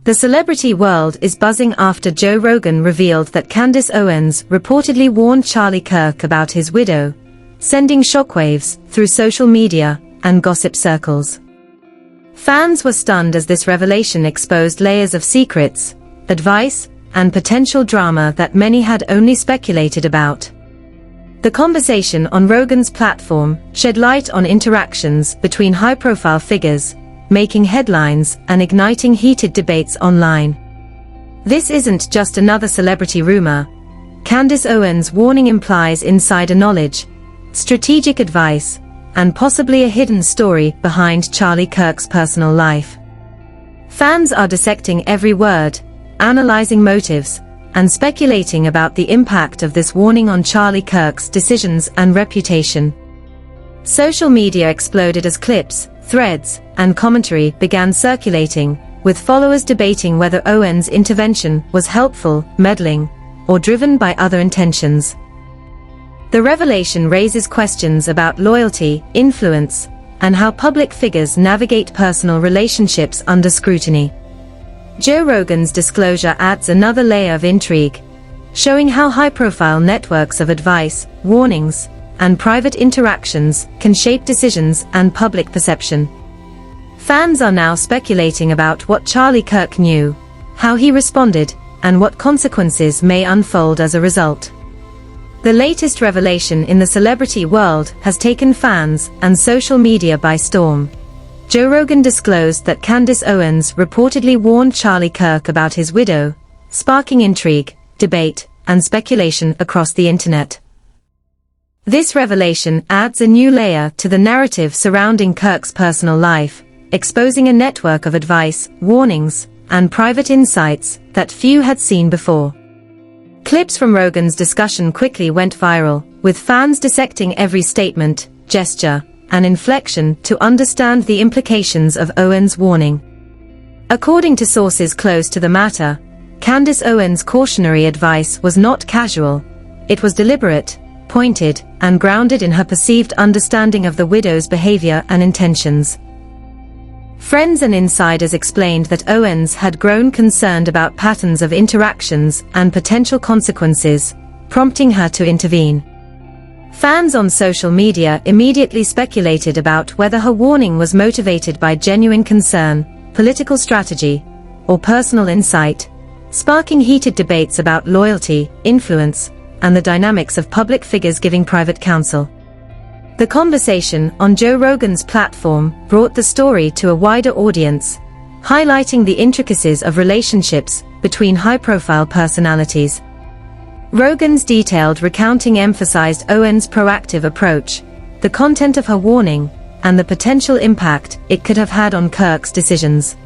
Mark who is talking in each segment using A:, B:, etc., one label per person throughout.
A: The celebrity world is buzzing after Joe Rogan revealed that Candace Owens reportedly warned Charlie Kirk about his widow, sending shockwaves through social media and gossip circles. Fans were stunned as this revelation exposed layers of secrets, advice, and potential drama that many had only speculated about. The conversation on Rogan's platform shed light on interactions between high-profile figures, making headlines and igniting heated debates online. This isn't just another celebrity rumor. Candace Owens' warning implies insider knowledge, strategic advice, and possibly a hidden story behind Charlie Kirk's personal life. Fans are dissecting every word, analyzing motives, and speculating about the impact of this warning on Charlie Kirk's decisions and reputation. Social media exploded as clips, threads, and commentary began circulating, with followers debating whether Owens' intervention was helpful, meddling, or driven by other intentions. The revelation raises questions about loyalty, influence, and how public figures navigate personal relationships under scrutiny. Joe Rogan's disclosure adds another layer of intrigue, showing how high-profile networks of advice, warnings, and private interactions can shape decisions and public perception. Fans are now speculating about what Charlie Kirk knew, how he responded, and what consequences may unfold as a result. The latest revelation in the celebrity world has taken fans and social media by storm. Joe Rogan disclosed that Candace Owens reportedly warned Charlie Kirk about his widow, sparking intrigue, debate, and speculation across the internet. This revelation adds a new layer to the narrative surrounding Kirk's personal life, exposing a network of advice, warnings, and private insights that few had seen before. Clips from Rogan's discussion quickly went viral, with fans dissecting every statement, gesture, and inflection to understand the implications of Owens' warning. According to sources close to the matter, Candace Owens' cautionary advice was not casual. It was deliberate, pointed, and grounded in her perceived understanding of the widow's behavior and intentions. Friends and insiders explained that Owens had grown concerned about patterns of interactions and potential consequences, prompting her to intervene. Fans on social media immediately speculated about whether her warning was motivated by genuine concern, political strategy, or personal insight, sparking heated debates about loyalty, influence, and the dynamics of public figures giving private counsel. The conversation on Joe Rogan's platform brought the story to a wider audience, highlighting the intricacies of relationships between high-profile personalities. Rogan's detailed recounting emphasized Owens' proactive approach, the content of her warning, and the potential impact it could have had on Kirk's decisions.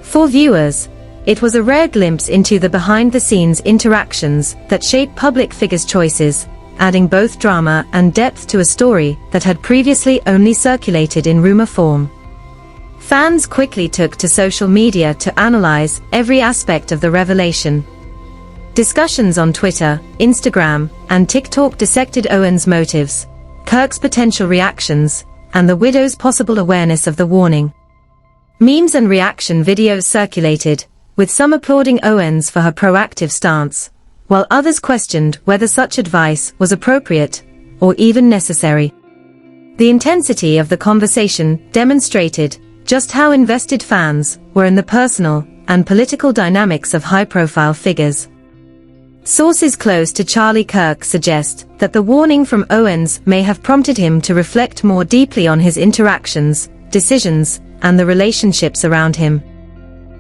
A: For viewers, it was a rare glimpse into the behind-the-scenes interactions that shape public figures' choices, adding both drama and depth to a story that had previously only circulated in rumor form. Fans quickly took to social media to analyze every aspect of the revelation. Discussions on Twitter, Instagram, and TikTok dissected Owens' motives, Kirk's potential reactions, and the widow's possible awareness of the warning. Memes and reaction videos circulated, with some applauding Owens for her proactive stance, while others questioned whether such advice was appropriate or even necessary. The intensity of the conversation demonstrated just how invested fans were in the personal and political dynamics of high-profile figures. Sources close to Charlie Kirk suggest that the warning from Owens may have prompted him to reflect more deeply on his interactions, decisions, and the relationships around him.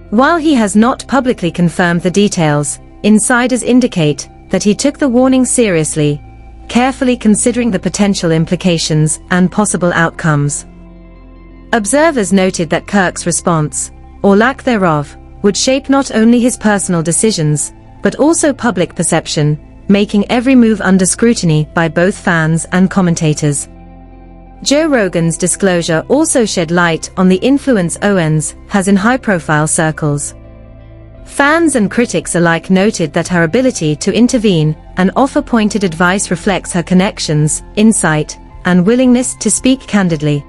A: While he has not publicly confirmed the details, insiders indicate that he took the warning seriously, carefully considering the potential implications and possible outcomes. Observers noted that Kirk's response, or lack thereof, would shape not only his personal decisions, but also public perception, making every move under scrutiny by both fans and commentators. Joe Rogan's disclosure also shed light on the influence Owens has in high-profile circles. Fans and critics alike noted that her ability to intervene and offer pointed advice reflects her connections, insight, and willingness to speak candidly.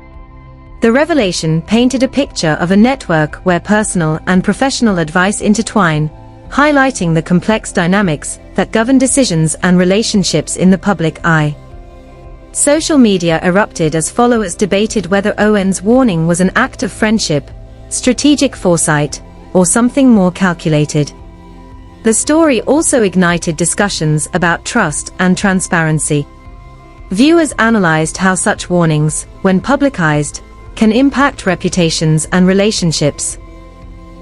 A: The revelation painted a picture of a network where personal and professional advice intertwine, highlighting the complex dynamics that govern decisions and relationships in the public eye. Social media erupted as followers debated whether Owens' warning was an act of friendship, strategic foresight, or something more calculated. The story also ignited discussions about trust and transparency. Viewers analyzed how such warnings, when publicized, can impact reputations and relationships.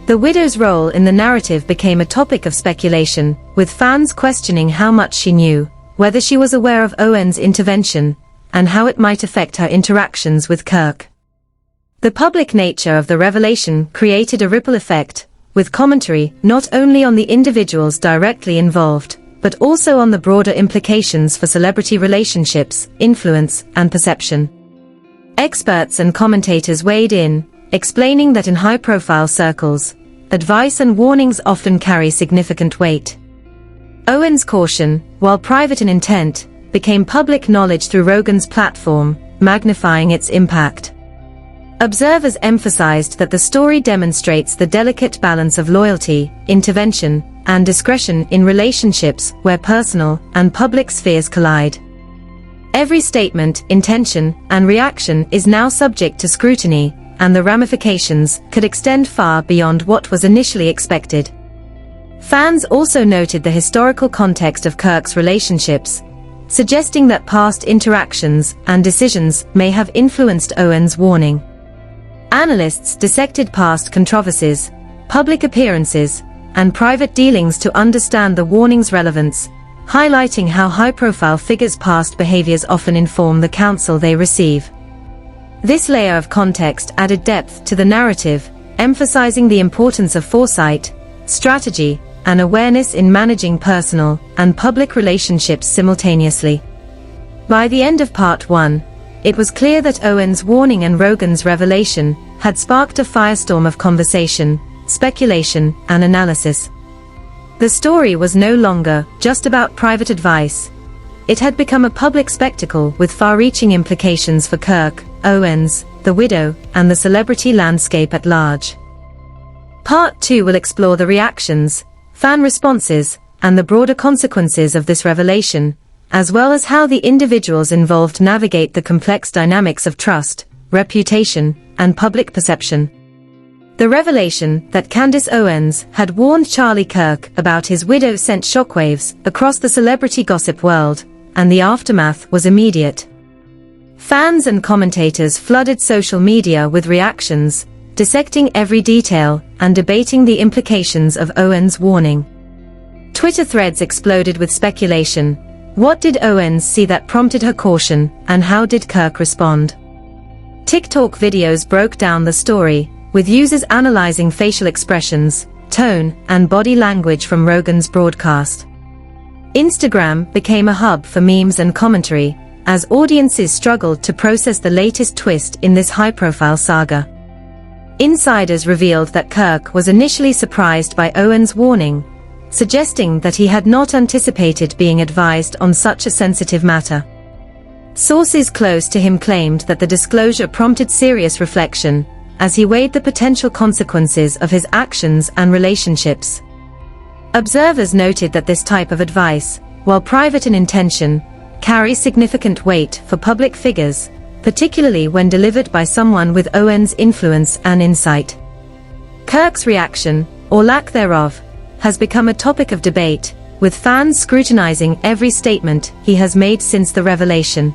A: The widow's role in the narrative became a topic of speculation, with fans questioning how much she knew, whether she was aware of Owens' intervention, and how it might affect her interactions with Kirk. The public nature of the revelation created a ripple effect, with commentary not only on the individuals directly involved, but also on the broader implications for celebrity relationships, influence, and perception. Experts and commentators weighed in, explaining that in high-profile circles, advice and warnings often carry significant weight. Owens' caution, while private in intent, became public knowledge through Rogan's platform, magnifying its impact. Observers emphasized that the story demonstrates the delicate balance of loyalty, intervention, and discretion in relationships where personal and public spheres collide. Every statement, intention, and reaction is now subject to scrutiny, and the ramifications could extend far beyond what was initially expected. Fans also noted the historical context of Kirk's relationships, suggesting that past interactions and decisions may have influenced Owens' warning. Analysts dissected past controversies, public appearances, and private dealings to understand the warning's relevance, highlighting how high-profile figures' past behaviors often inform the counsel they receive. This layer of context added depth to the narrative, emphasizing the importance of foresight, strategy, and awareness in managing personal and public relationships simultaneously. By the end of Part 1, it was clear that Owens' warning and Rogan's revelation had sparked a firestorm of conversation, speculation, and analysis. The story was no longer just about private advice. It had become a public spectacle with far-reaching implications for Kirk, Owens, the widow, and the celebrity landscape at large. Part 2 will explore the reactions, fan responses, and the broader consequences of this revelation, as well as how the individuals involved navigate the complex dynamics of trust, reputation, and public perception. The revelation that Candace Owens had warned Charlie Kirk about his widow sent shockwaves across the celebrity gossip world, and the aftermath was immediate. Fans and commentators flooded social media with reactions, dissecting every detail and debating the implications of Owens' warning. Twitter threads exploded with speculation. What did Owens see that prompted her caution, and how did Kirk respond? TikTok videos broke down the story, with users analyzing facial expressions, tone, and body language from Rogan's broadcast. Instagram became a hub for memes and commentary, as audiences struggled to process the latest twist in this high-profile saga. Insiders revealed that Kirk was initially surprised by Owens' warning, suggesting that he had not anticipated being advised on such a sensitive matter. Sources close to him claimed that the disclosure prompted serious reflection, as he weighed the potential consequences of his actions and relationships. Observers noted that this type of advice, while private in intention, carries significant weight for public figures, particularly when delivered by someone with Owens' influence and insight. Kirk's reaction, or lack thereof, has become a topic of debate, with fans scrutinizing every statement he has made since the revelation.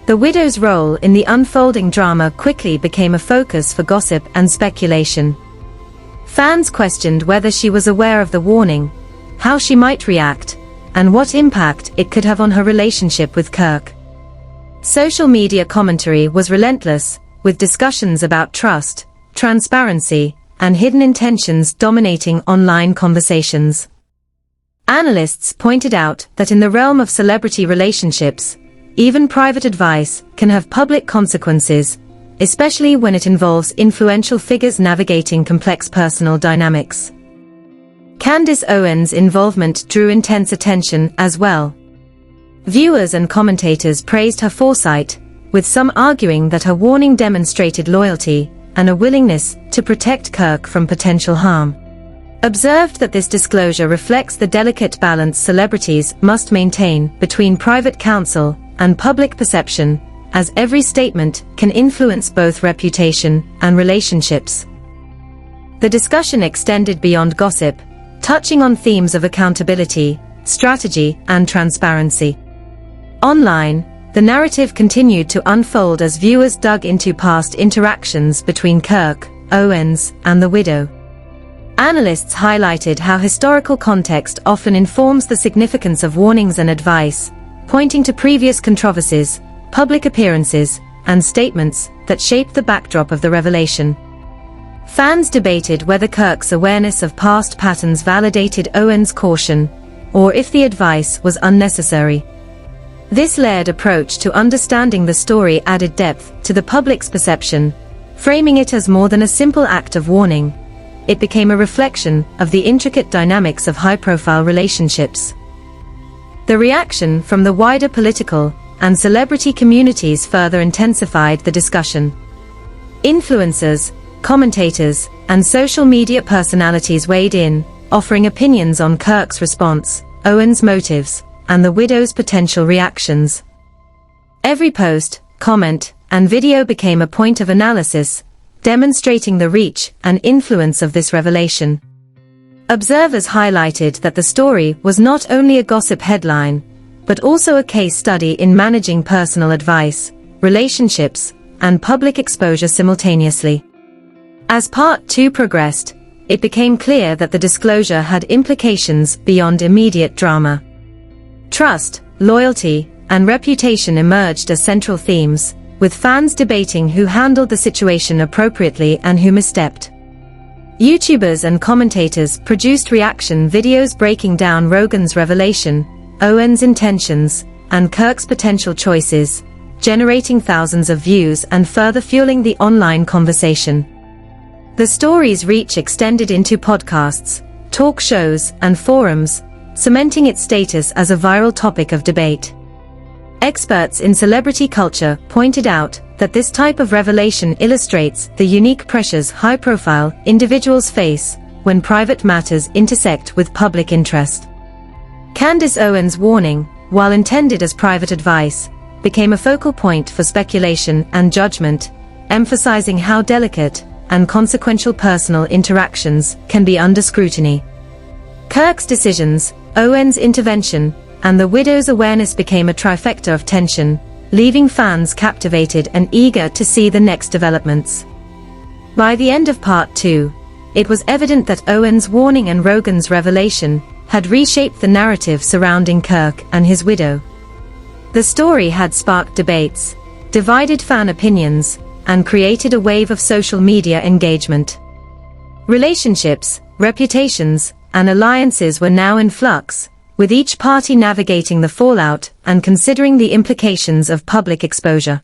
A: The widow's role in the unfolding drama quickly became a focus for gossip and speculation. Fans questioned whether she was aware of the warning, how she might react, and what impact it could have on her relationship with Kirk. Social media commentary was relentless, with discussions about trust, transparency, and hidden intentions dominating online conversations. Analysts pointed out that in the realm of celebrity relationships, even private advice can have public consequences, especially when it involves influential figures navigating complex personal dynamics. Candace Owens' involvement drew intense attention as well. Viewers and commentators praised her foresight, with some arguing that her warning demonstrated loyalty and a willingness to protect Kirk from potential harm. Observed that this disclosure reflects the delicate balance celebrities must maintain between private counsel and public perception, as every statement can influence both reputation and relationships. The discussion extended beyond gossip, touching on themes of accountability, strategy, and transparency. Online, the narrative continued to unfold as viewers dug into past interactions between Kirk, Owens, and the widow. Analysts highlighted how historical context often informs the significance of warnings and advice, pointing to previous controversies, public appearances, and statements that shaped the backdrop of the revelation. Fans debated whether Kirk's awareness of past patterns validated Owens' caution, or if the advice was unnecessary. This layered approach to understanding the story added depth to the public's perception, framing it as more than a simple act of warning. It became a reflection of the intricate dynamics of high-profile relationships. The reaction from the wider political and celebrity communities further intensified the discussion. Influencers, commentators, and social media personalities weighed in, offering opinions on Kirk's response, Owens' motives, and the widow's potential reactions. Every post, comment, and video became a point of analysis, demonstrating the reach and influence of this revelation. Observers highlighted that the story was not only a gossip headline, but also a case study in managing personal advice, relationships, and public exposure simultaneously. As Part 2 progressed, it became clear that the disclosure had implications beyond immediate drama. Trust, loyalty, and reputation emerged as central themes, with fans debating who handled the situation appropriately and who misstepped. YouTubers and commentators produced reaction videos breaking down Rogan's revelation, Owens' intentions, and Kirk's potential choices, generating thousands of views and further fueling the online conversation. The story's reach extended into podcasts, talk shows, and forums, cementing its status as a viral topic of debate. Experts in celebrity culture pointed out that this type of revelation illustrates the unique pressures high-profile individuals face when private matters intersect with public interest. Candace Owens' warning, while intended as private advice, became a focal point for speculation and judgment, emphasizing how delicate and consequential personal interactions can be under scrutiny. Kirk's decisions, Owens' intervention, and the widow's awareness became a trifecta of tension, leaving fans captivated and eager to see the next developments. By the end of Part 2, it was evident that Owens' warning and Rogan's revelation had reshaped the narrative surrounding Kirk and his widow. The story had sparked debates, divided fan opinions, and created a wave of social media engagement. Relationships, reputations, and alliances were now in flux, with each party navigating the fallout and considering the implications of public exposure.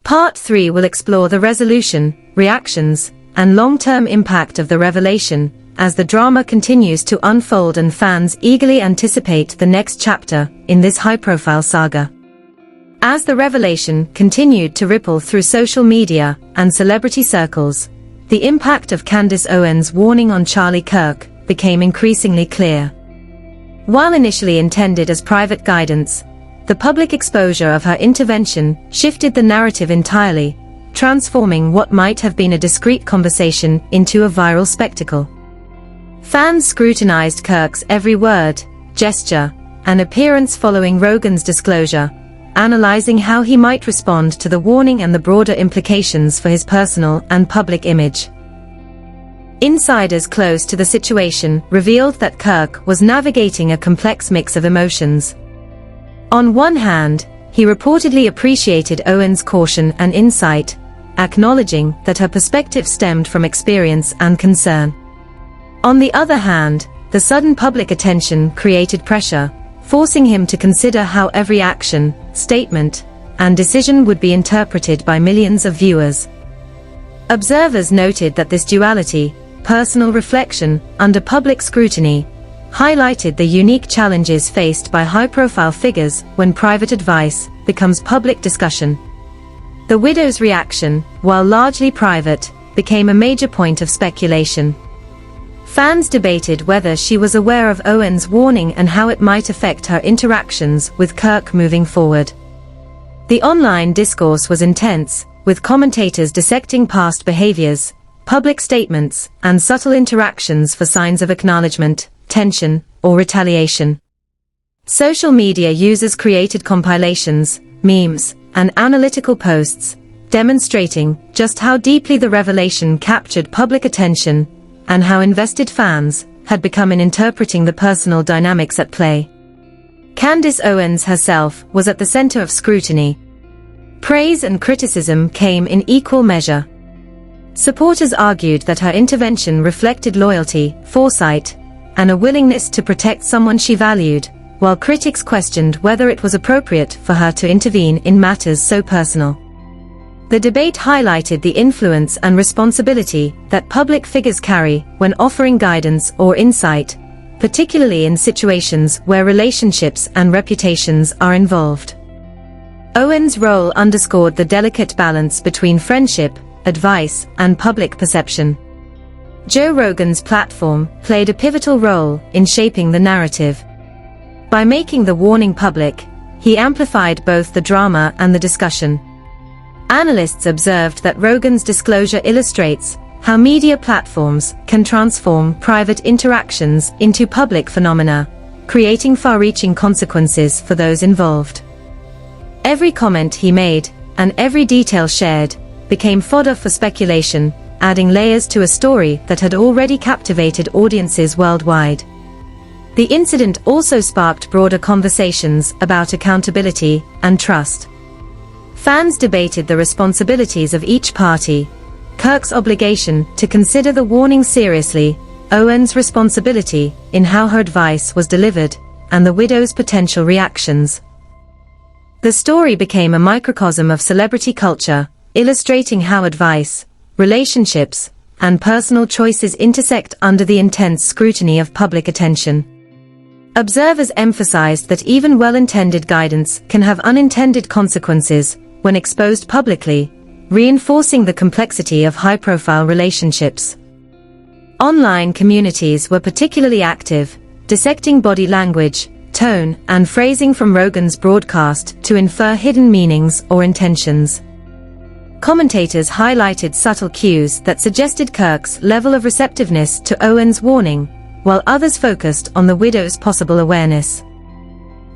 A: Part 3 will explore the resolution, reactions, and long-term impact of the revelation, as the drama continues to unfold and fans eagerly anticipate the next chapter in this high-profile saga. As the revelation continued to ripple through social media and celebrity circles, the impact of Candace Owens' warning on Charlie Kirk became increasingly clear. While initially intended as private guidance, the public exposure of her intervention shifted the narrative entirely, transforming what might have been a discreet conversation into a viral spectacle. Fans scrutinized Kirk's every word, gesture, and appearance following Rogan's disclosure, analyzing how he might respond to the warning and the broader implications for his personal and public image. Insiders close to the situation revealed that Kirk was navigating a complex mix of emotions. On one hand, he reportedly appreciated Owens' caution and insight, acknowledging that her perspective stemmed from experience and concern. On the other hand, the sudden public attention created pressure, forcing him to consider how every action, statement, and decision would be interpreted by millions of viewers. Observers noted that this duality, personal reflection under public scrutiny, highlighted the unique challenges faced by high-profile figures when private advice becomes public discussion, The widow's reaction, while largely private, became a major point of speculation. Fans debated whether she was aware of Owens' warning and how it might affect her interactions with Kirk moving forward. The online discourse was intense, with commentators dissecting past behaviors, public statements, and subtle interactions for signs of acknowledgement, tension, or retaliation. Social media users created compilations, memes, and analytical posts, demonstrating just how deeply the revelation captured public attention, and how invested fans had become in interpreting the personal dynamics at play. Candace Owens herself was at the center of scrutiny. Praise and criticism came in equal measure. Supporters argued that her intervention reflected loyalty, foresight, and a willingness to protect someone she valued, while critics questioned whether it was appropriate for her to intervene in matters so personal. The debate highlighted the influence and responsibility that public figures carry when offering guidance or insight, particularly in situations where relationships and reputations are involved. Owens' role underscored the delicate balance between friendship, advice, and public perception. Joe Rogan's platform played a pivotal role in shaping the narrative. By making the warning public, he amplified both the drama and the discussion. Analysts observed that Rogan's disclosure illustrates how media platforms can transform private interactions into public phenomena, creating far-reaching consequences for those involved. Every comment he made, and every detail shared, became fodder for speculation, adding layers to a story that had already captivated audiences worldwide. The incident also sparked broader conversations about accountability and trust. Fans debated the responsibilities of each party: Kirk's obligation to consider the warning seriously, Owens' responsibility in how her advice was delivered, and the widow's potential reactions. The story became a microcosm of celebrity culture, illustrating how advice, relationships, and personal choices intersect under the intense scrutiny of public attention. Observers emphasized that even well-intended guidance can have unintended consequences when exposed publicly, reinforcing the complexity of high-profile relationships. Online communities were particularly active, dissecting body language, tone, and phrasing from Rogan's broadcast to infer hidden meanings or intentions. Commentators highlighted subtle cues that suggested Kirk's level of receptiveness to Owens' warning, while others focused on the widow's possible awareness.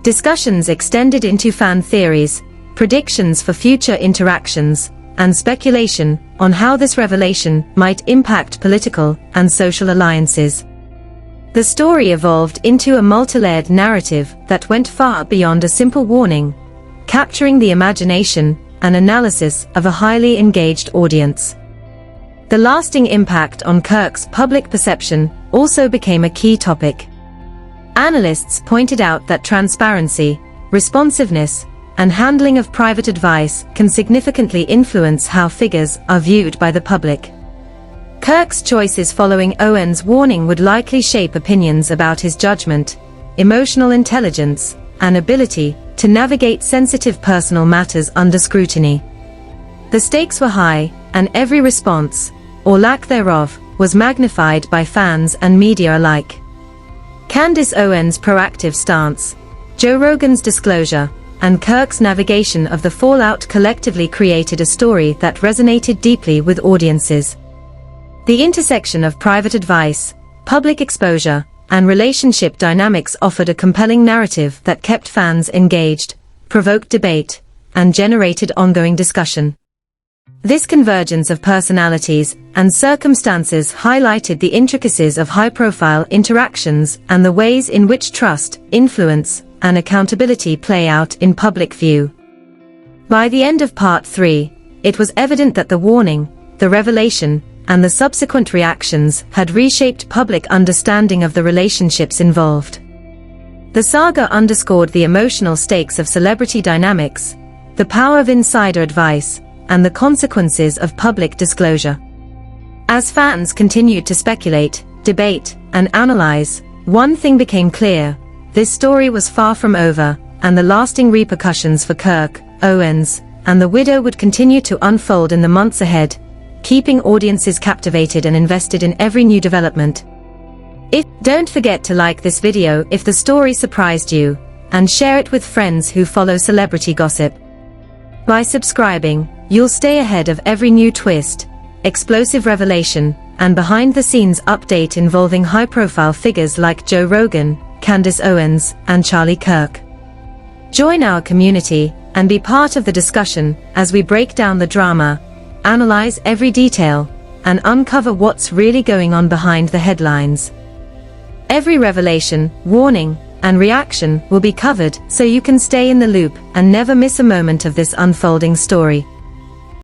A: Discussions extended into fan theories, predictions for future interactions, and speculation on how this revelation might impact political and social alliances. The story evolved into a multi-layered narrative that went far beyond a simple warning, capturing the imagination and analysis of a highly engaged audience. The lasting impact on Kirk's public perception also became a key topic. Analysts pointed out that transparency, responsiveness, and handling of private advice can significantly influence how figures are viewed by the public. Kirk's choices following Owens' warning would likely shape opinions about his judgment, emotional intelligence, and ability to navigate sensitive personal matters under scrutiny. The stakes were high, and every response, or lack thereof, was magnified by fans and media alike. Candace Owens' proactive stance, Joe Rogan's disclosure, and Kirk's navigation of the fallout collectively created a story that resonated deeply with audiences. The intersection of private advice, public exposure, and relationship dynamics offered a compelling narrative that kept fans engaged, provoked debate, and generated ongoing discussion. This convergence of personalities and circumstances highlighted the intricacies of high-profile interactions and the ways in which trust, influence, and accountability play out in public view. By the end of Part 3, it was evident that the warning, the revelation, and the subsequent reactions had reshaped public understanding of the relationships involved. The saga underscored the emotional stakes of celebrity dynamics, the power of insider advice, and the consequences of public disclosure. As fans continued to speculate, debate, and analyze, one thing became clear: this story was far from over, and the lasting repercussions for Kirk, Owens, and the widow would continue to unfold in the months ahead, keeping audiences captivated and invested in every new development. Don't forget to like this video if the story surprised you, and share it with friends who follow celebrity gossip. By subscribing, you'll stay ahead of every new twist, explosive revelation, and behind-the-scenes update involving high-profile figures like Joe Rogan, Candace Owens, and Charlie Kirk. Join our community, and be part of the discussion, as we break down the drama, analyze every detail, and uncover what's really going on behind the headlines. Every revelation, warning, and reaction will be covered so you can stay in the loop and never miss a moment of this unfolding story.